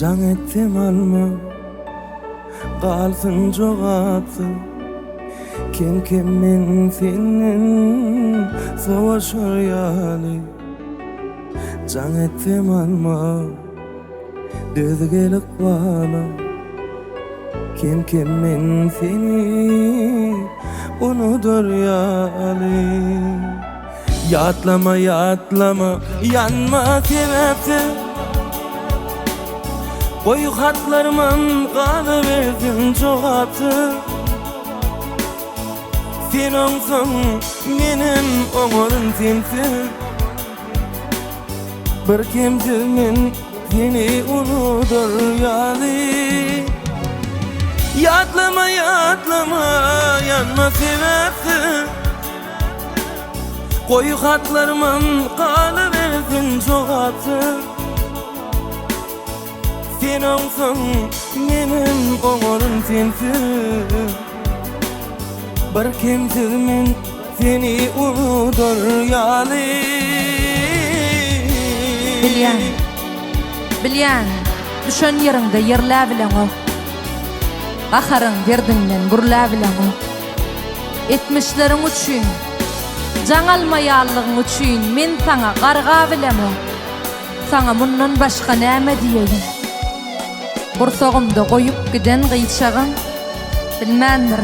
Can ettim alma, kalsın cevapsız. Kim kimin senin savaşır yali. Can ettim alma, düzgelik bana. Kim kimin seni unutur yali. Yatlama yatlama, yanma sebepsiz. Koyu hatlarımın kalıversin cevapsız. Sen olsan benim umurum sensiz. Bir kimsenin seni unutur yali. Yatlama yatlama, yanma sebepsiz. Koyu hatlarımın kalıversin cevapsız. Sen olsan benim umurum sensiz. Bir kimsenin seni unutur yali. Bilyan, düşen yerinde yerlä bilen o. Aharyň derdinden gurlä bilen o. Etmişleriň üçin, jaňalmaýanlygyň üçin men saňa garga bilem o. Saňa mundan başga näme diýelim? Gursagymda goýup giden gyýçagyn, bilmändir.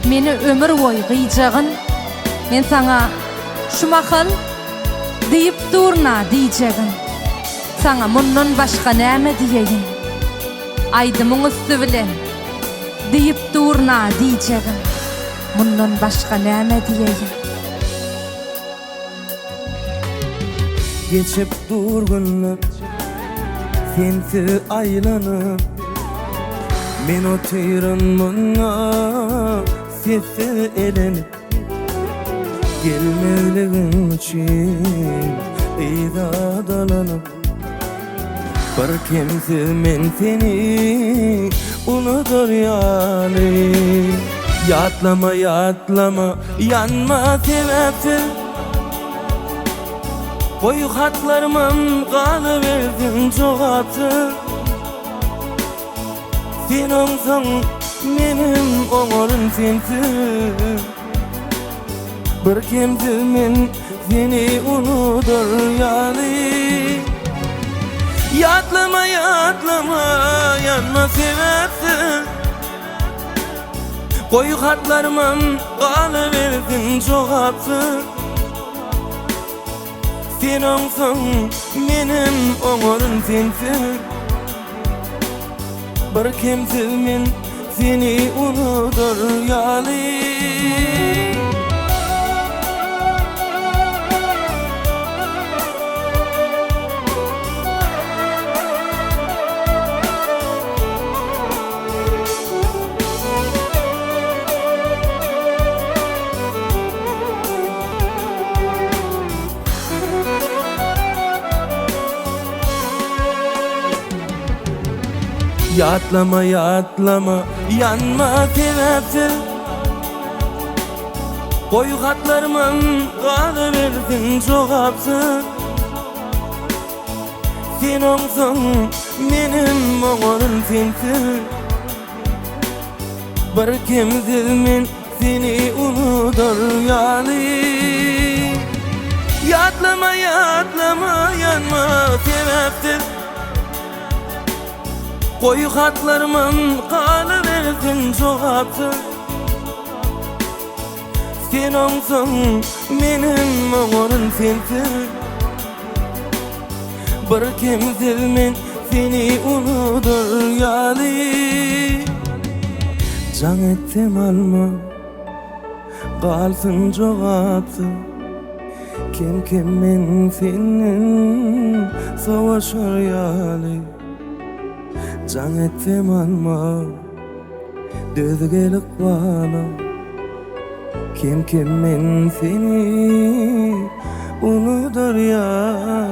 Meni ömür boyu gyýjagyn, men saňa şu mahal diýip durna diýjegin. Saňa mundan başga näme diýelim? Aýdymyň üstü bilen diýip durna diýjegin. Mundan başga näme diýelim? Geçip dur günler, sensiz aýlanyp. Men otyranmana sessiz elenip. Gelmeligiň üçin ýa-dalanyp. Bir kimsiz men seni unutur ýaly. Yatlama yatlama, yanma sebepsiz. Koyu hatlarımın kalıversin cevapsız. Sen olsan benim umurum sensiz. Bir kimsenin seni unutur yali. Yatlama yatlama, yanma sebepsiz. Koyu hatlarımın kalıversin cevapsız. Sen olsan benim umurum sensiz. Bir kimsenin seni unutur yali. Yatlama yatlama, yanma sebepsiz. Koyu hatlarımın kalıversin cevapsız. Sen olsan benim umurum sensiz. Bir kimsenin seni unutur yali. Yatlama yatlama, yanma sebepsiz. Koyu hatlarımın kalıversin cevapsız. Sen olsan benim umurum sensiz. Bir kimsenin seni unutur yali. Can ettim alma, kalsın cevapsız. Kim kimin senin savaşır yali. Can ettim alma, düzgelik bana. Kim kimin seni unutur yali.